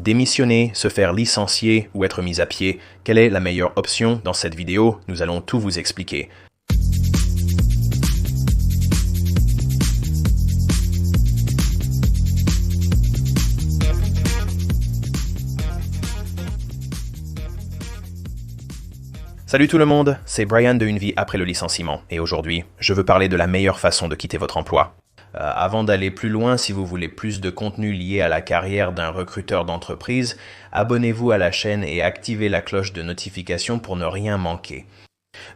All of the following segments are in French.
Démissionner, se faire licencier ou être mis à pied, quelle est la meilleure option? Dans cette vidéo, nous allons tout vous expliquer. Salut tout le monde, c'est Brian de Une vie après le licenciement et aujourd'hui, je veux parler de la meilleure façon de quitter votre emploi. Avant d'aller plus loin, si vous voulez plus de contenu lié à la carrière d'un recruteur d'entreprise, abonnez-vous à la chaîne et activez la cloche de notification pour ne rien manquer.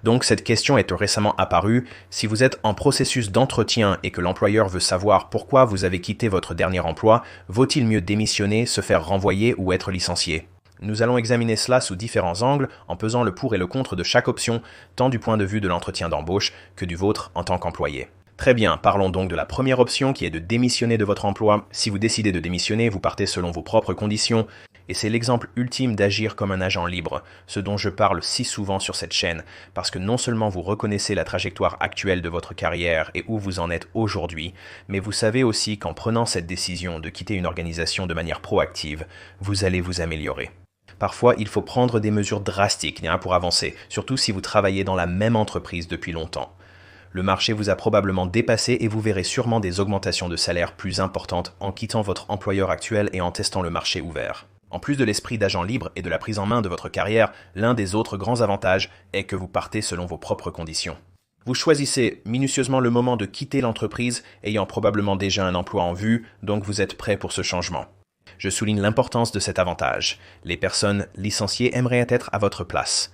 Donc cette question est récemment apparue. Si vous êtes en processus d'entretien et que l'employeur veut savoir pourquoi vous avez quitté votre dernier emploi, vaut-il mieux démissionner, se faire renvoyer ou être licencié? Nous allons examiner cela sous différents angles en pesant le pour et le contre de chaque option, tant du point de vue de l'entretien d'embauche que du vôtre en tant qu'employé. Très bien, parlons donc de la première option qui est de démissionner de votre emploi. Si vous décidez de démissionner, vous partez selon vos propres conditions. Et c'est l'exemple ultime d'agir comme un agent libre, ce dont je parle si souvent sur cette chaîne, parce que non seulement vous reconnaissez la trajectoire actuelle de votre carrière et où vous en êtes aujourd'hui, mais vous savez aussi qu'en prenant cette décision de quitter une organisation de manière proactive, vous allez vous améliorer. Parfois, il faut prendre des mesures drastiques pour avancer, surtout si vous travaillez dans la même entreprise depuis longtemps. Le marché vous a probablement dépassé et vous verrez sûrement des augmentations de salaire plus importantes en quittant votre employeur actuel et en testant le marché ouvert. En plus de l'esprit d'agent libre et de la prise en main de votre carrière, l'un des autres grands avantages est que vous partez selon vos propres conditions. Vous choisissez minutieusement le moment de quitter l'entreprise, ayant probablement déjà un emploi en vue, donc vous êtes prêt pour ce changement. Je souligne l'importance de cet avantage. Les personnes licenciées aimeraient être à votre place.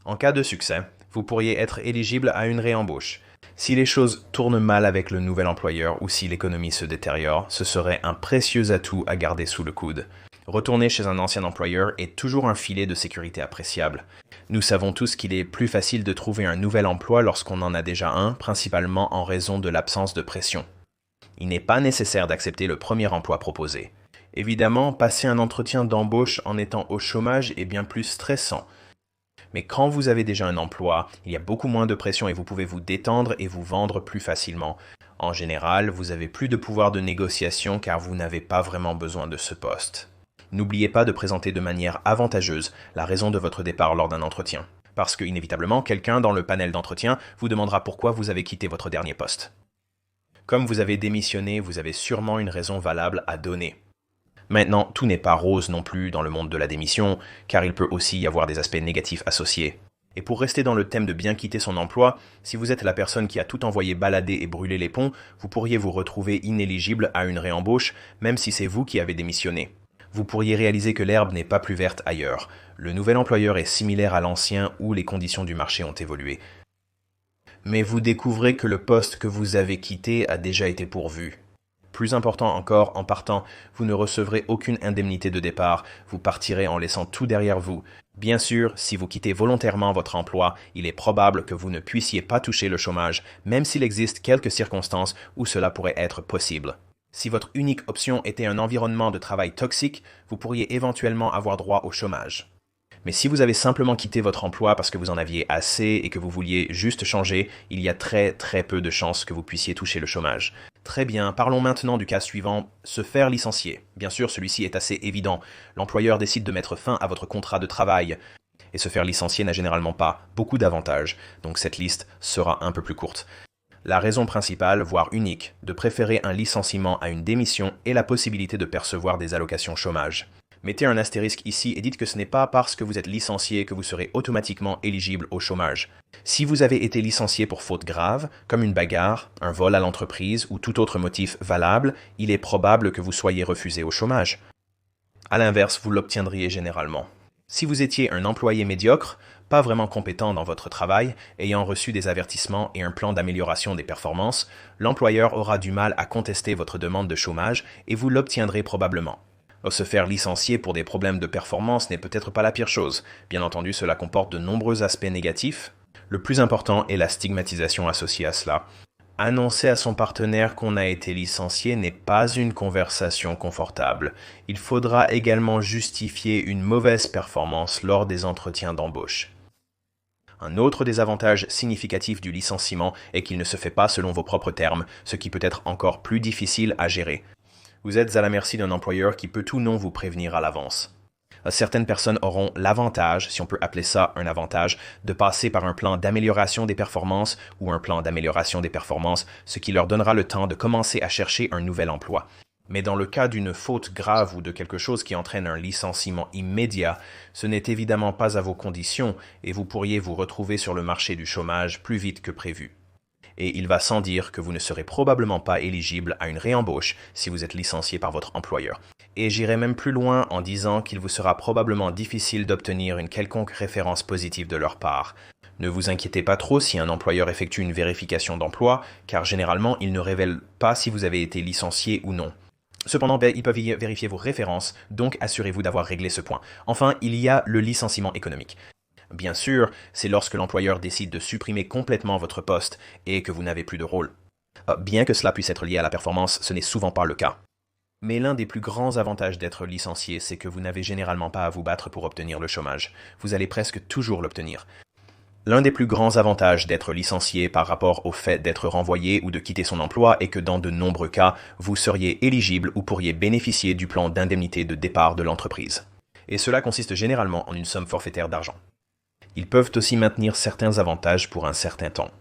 En cas de succès, vous pourriez être éligible à une réembauche. Si les choses tournent mal avec le nouvel employeur ou si l'économie se détériore, ce serait un précieux atout à garder sous le coude. Retourner chez un ancien employeur est toujours un filet de sécurité appréciable. Nous savons tous qu'il est plus facile de trouver un nouvel emploi lorsqu'on en a déjà un, principalement en raison de l'absence de pression. Il n'est pas nécessaire d'accepter le premier emploi proposé. Évidemment, passer un entretien d'embauche en étant au chômage est bien plus stressant. Mais quand vous avez déjà un emploi, il y a beaucoup moins de pression et vous pouvez vous détendre et vous vendre plus facilement. En général, vous avez plus de pouvoir de négociation car vous n'avez pas vraiment besoin de ce poste. N'oubliez pas de présenter de manière avantageuse la raison de votre départ lors d'un entretien. Parce que, inévitablement, quelqu'un dans le panel d'entretien vous demandera pourquoi vous avez quitté votre dernier poste. Comme vous avez démissionné, vous avez sûrement une raison valable à donner. Maintenant, tout n'est pas rose non plus dans le monde de la démission, car il peut aussi y avoir des aspects négatifs associés. Et pour rester dans le thème de bien quitter son emploi, si vous êtes la personne qui a tout envoyé balader et brûler les ponts, vous pourriez vous retrouver inéligible à une réembauche, même si c'est vous qui avez démissionné. Vous pourriez réaliser que l'herbe n'est pas plus verte ailleurs. Le nouvel employeur est similaire à l'ancien où les conditions du marché ont évolué. Mais vous découvrez que le poste que vous avez quitté a déjà été pourvu. Plus important encore, en partant, vous ne recevrez aucune indemnité de départ, vous partirez en laissant tout derrière vous. Bien sûr, si vous quittez volontairement votre emploi, il est probable que vous ne puissiez pas toucher le chômage, même s'il existe quelques circonstances où cela pourrait être possible. Si votre unique option était un environnement de travail toxique, vous pourriez éventuellement avoir droit au chômage. Mais si vous avez simplement quitté votre emploi parce que vous en aviez assez et que vous vouliez juste changer, il y a très peu de chances que vous puissiez toucher le chômage. Très bien, parlons maintenant du cas suivant, se faire licencier. Bien sûr, celui-ci est assez évident. L'employeur décide de mettre fin à votre contrat de travail. Et se faire licencier n'a généralement pas beaucoup d'avantages, donc cette liste sera un peu plus courte. La raison principale, voire unique, de préférer un licenciement à une démission est la possibilité de percevoir des allocations chômage. Mettez un astérisque ici et dites que ce n'est pas parce que vous êtes licencié que vous serez automatiquement éligible au chômage. Si vous avez été licencié pour faute grave, comme une bagarre, un vol à l'entreprise ou tout autre motif valable, il est probable que vous soyez refusé au chômage. À l'inverse, vous l'obtiendriez généralement. Si vous étiez un employé médiocre, pas vraiment compétent dans votre travail, ayant reçu des avertissements et un plan d'amélioration des performances, l'employeur aura du mal à contester votre demande de chômage et vous l'obtiendrez probablement. Se faire licencier pour des problèmes de performance n'est peut-être pas la pire chose. Bien entendu, cela comporte de nombreux aspects négatifs. Le plus important est la stigmatisation associée à cela. Annoncer à son partenaire qu'on a été licencié n'est pas une conversation confortable. Il faudra également justifier une mauvaise performance lors des entretiens d'embauche. Un autre désavantage significatif du licenciement est qu'il ne se fait pas selon vos propres termes, ce qui peut être encore plus difficile à gérer. Vous êtes à la merci d'un employeur qui peut ou non vous prévenir à l'avance. Certaines personnes auront l'avantage, si on peut appeler ça un avantage, de passer par un plan d'amélioration des performances ou un plan d'amélioration des performances, ce qui leur donnera le temps de commencer à chercher un nouvel emploi. Mais dans le cas d'une faute grave ou de quelque chose qui entraîne un licenciement immédiat, ce n'est évidemment pas à vos conditions et vous pourriez vous retrouver sur le marché du chômage plus vite que prévu. Et il va sans dire que vous ne serez probablement pas éligible à une réembauche si vous êtes licencié par votre employeur. Et j'irai même plus loin en disant qu'il vous sera probablement difficile d'obtenir une quelconque référence positive de leur part. Ne vous inquiétez pas trop si un employeur effectue une vérification d'emploi, car généralement, il ne révèle pas si vous avez été licencié ou non. Cependant, ils peuvent vérifier vos références, donc assurez-vous d'avoir réglé ce point. Enfin, il y a le licenciement économique. Bien sûr, c'est lorsque l'employeur décide de supprimer complètement votre poste et que vous n'avez plus de rôle. Bien que cela puisse être lié à la performance, ce n'est souvent pas le cas. Mais l'un des plus grands avantages d'être licencié, c'est que vous n'avez généralement pas à vous battre pour obtenir le chômage. Vous allez presque toujours l'obtenir. L'un des plus grands avantages d'être licencié par rapport au fait d'être renvoyé ou de quitter son emploi est que dans de nombreux cas, vous seriez éligible ou pourriez bénéficier du plan d'indemnité de départ de l'entreprise. Et cela consiste généralement en une somme forfaitaire d'argent. Ils peuvent aussi maintenir certains avantages pour un certain temps.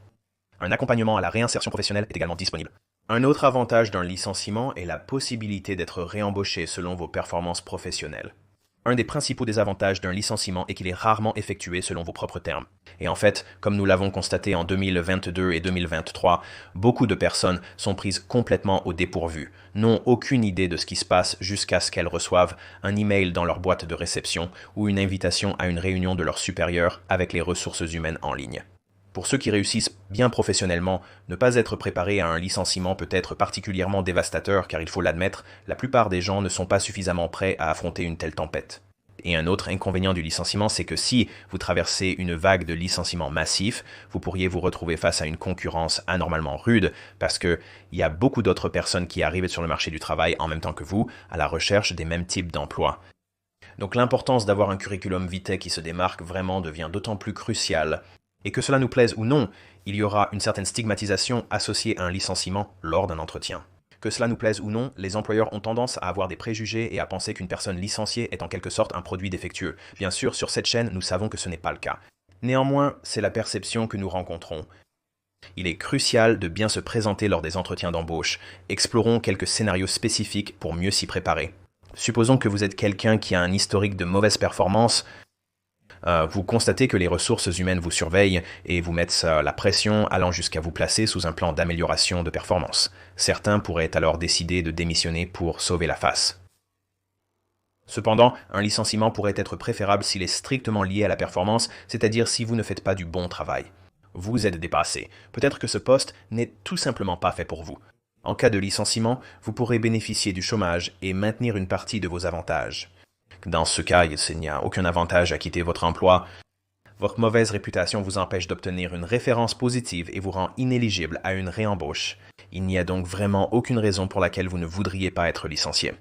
Un accompagnement à la réinsertion professionnelle est également disponible. Un autre avantage d'un licenciement est la possibilité d'être réembauché selon vos performances professionnelles. Un des principaux désavantages d'un licenciement est qu'il est rarement effectué selon vos propres termes. Et en fait, comme nous l'avons constaté en 2022 et 2023, beaucoup de personnes sont prises complètement au dépourvu, n'ont aucune idée de ce qui se passe jusqu'à ce qu'elles reçoivent un email dans leur boîte de réception ou une invitation à une réunion de leur supérieur avec les ressources humaines en ligne. Pour ceux qui réussissent bien professionnellement, ne pas être préparé à un licenciement peut être particulièrement dévastateur car il faut l'admettre, la plupart des gens ne sont pas suffisamment prêts à affronter une telle tempête. Et un autre inconvénient du licenciement, c'est que si vous traversez une vague de licenciements massifs, vous pourriez vous retrouver face à une concurrence anormalement rude parce qu'il y a beaucoup d'autres personnes qui arrivent sur le marché du travail en même temps que vous à la recherche des mêmes types d'emplois. Donc l'importance d'avoir un curriculum vitae qui se démarque vraiment devient d'autant plus cruciale. Et que cela nous plaise ou non, il y aura une certaine stigmatisation associée à un licenciement lors d'un entretien. Que cela nous plaise ou non, les employeurs ont tendance à avoir des préjugés et à penser qu'une personne licenciée est en quelque sorte un produit défectueux. Bien sûr, sur cette chaîne, nous savons que ce n'est pas le cas. Néanmoins, c'est la perception que nous rencontrons. Il est crucial de bien se présenter lors des entretiens d'embauche. Explorons quelques scénarios spécifiques pour mieux s'y préparer. Supposons que vous êtes quelqu'un qui a un historique de mauvaise performance. Vous constatez que les ressources humaines vous surveillent et vous mettent la pression allant jusqu'à vous placer sous un plan d'amélioration de performance. Certains pourraient alors décider de démissionner pour sauver la face. Cependant, un licenciement pourrait être préférable s'il est strictement lié à la performance, c'est-à-dire si vous ne faites pas du bon travail. Vous êtes dépassé. Peut-être que ce poste n'est tout simplement pas fait pour vous. En cas de licenciement, vous pourrez bénéficier du chômage et maintenir une partie de vos avantages. Dans ce cas, il n'y a aucun avantage à quitter votre emploi. Votre mauvaise réputation vous empêche d'obtenir une référence positive et vous rend inéligible à une réembauche. Il n'y a donc vraiment aucune raison pour laquelle vous ne voudriez pas être licencié.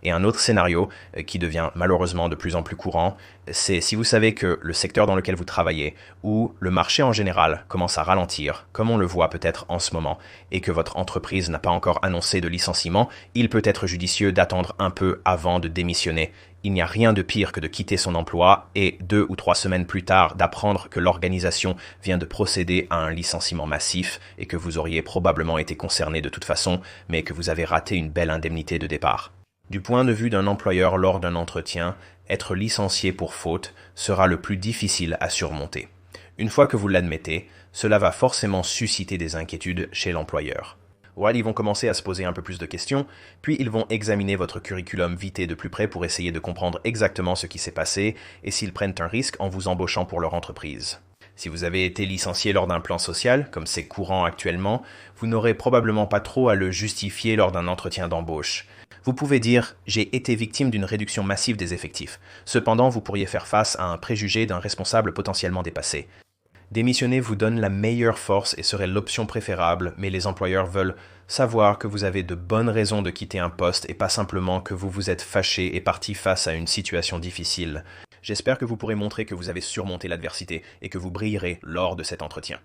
Et un autre scénario qui devient malheureusement de plus en plus courant, c'est si vous savez que le secteur dans lequel vous travaillez ou le marché en général commence à ralentir, comme on le voit peut-être en ce moment, et que votre entreprise n'a pas encore annoncé de licenciement, il peut être judicieux d'attendre un peu avant de démissionner. Il n'y a rien de pire que de quitter son emploi et 2 ou 3 semaines plus tard d'apprendre que l'organisation vient de procéder à un licenciement massif et que vous auriez probablement été concerné de toute façon, mais que vous avez raté une belle indemnité de départ. Du point de vue d'un employeur lors d'un entretien, être licencié pour faute sera le plus difficile à surmonter. Une fois que vous l'admettez, cela va forcément susciter des inquiétudes chez l'employeur. Ils vont commencer à se poser un peu plus de questions, puis ils vont examiner votre curriculum vitae de plus près pour essayer de comprendre exactement ce qui s'est passé et s'ils prennent un risque en vous embauchant pour leur entreprise. Si vous avez été licencié lors d'un plan social, comme c'est courant actuellement, vous n'aurez probablement pas trop à le justifier lors d'un entretien d'embauche. Vous pouvez dire « j'ai été victime d'une réduction massive des effectifs ». Cependant, vous pourriez faire face à un préjugé d'un responsable potentiellement dépassé. Démissionner vous donne la meilleure force et serait l'option préférable, mais les employeurs veulent savoir que vous avez de bonnes raisons de quitter un poste et pas simplement que vous vous êtes fâché et parti face à une situation difficile. J'espère que vous pourrez montrer que vous avez surmonté l'adversité et que vous brillerez lors de cet entretien.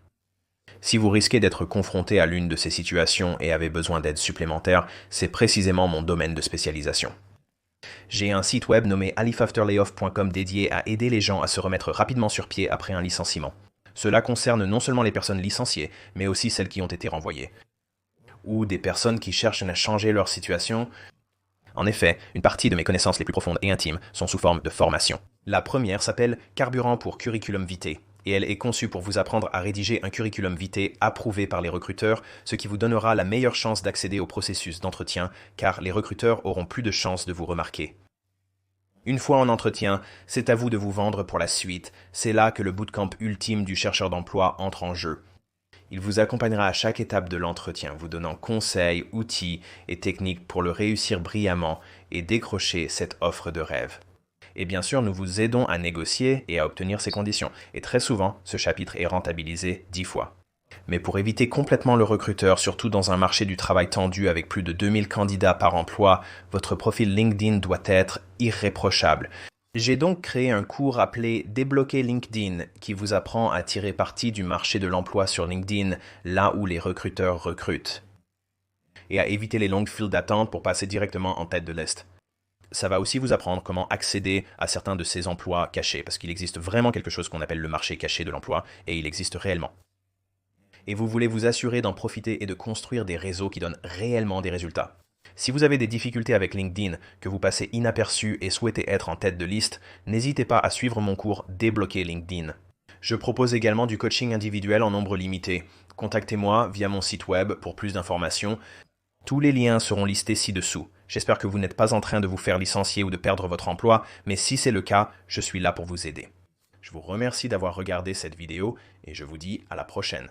Si vous risquez d'être confronté à l'une de ces situations et avez besoin d'aide supplémentaire, c'est précisément mon domaine de spécialisation. J'ai un site web nommé alifafterlayoff.com dédié à aider les gens à se remettre rapidement sur pied après un licenciement. Cela concerne non seulement les personnes licenciées, mais aussi celles qui ont été renvoyées, ou des personnes qui cherchent à changer leur situation. En effet, une partie de mes connaissances les plus profondes et intimes sont sous forme de formation. La première s'appelle Carburant pour Curriculum Vitae, et elle est conçue pour vous apprendre à rédiger un curriculum vitae approuvé par les recruteurs, ce qui vous donnera la meilleure chance d'accéder au processus d'entretien, car les recruteurs auront plus de chances de vous remarquer. Une fois en entretien, c'est à vous de vous vendre pour la suite. C'est là que le bootcamp ultime du chercheur d'emploi entre en jeu. Il vous accompagnera à chaque étape de l'entretien, vous donnant conseils, outils et techniques pour le réussir brillamment et décrocher cette offre de rêve. Et bien sûr, nous vous aidons à négocier et à obtenir ces conditions. Et très souvent, ce chapitre est rentabilisé 10 fois. Mais pour éviter complètement le recruteur, surtout dans un marché du travail tendu avec plus de 2000 candidats par emploi, votre profil LinkedIn doit être irréprochable. J'ai donc créé un cours appelé Débloquer LinkedIn qui vous apprend à tirer parti du marché de l'emploi sur LinkedIn, là où les recruteurs recrutent, et à éviter les longues files d'attente pour passer directement en tête de liste. Ça va aussi vous apprendre comment accéder à certains de ces emplois cachés, parce qu'il existe vraiment quelque chose qu'on appelle le marché caché de l'emploi, et il existe réellement. Et vous voulez vous assurer d'en profiter et de construire des réseaux qui donnent réellement des résultats. Si vous avez des difficultés avec LinkedIn, que vous passez inaperçu et souhaitez être en tête de liste, n'hésitez pas à suivre mon cours Débloquer LinkedIn. Je propose également du coaching individuel en nombre limité. Contactez-moi via mon site web pour plus d'informations. Tous les liens seront listés ci-dessous. J'espère que vous n'êtes pas en train de vous faire licencier ou de perdre votre emploi, mais si c'est le cas, je suis là pour vous aider. Je vous remercie d'avoir regardé cette vidéo et je vous dis à la prochaine.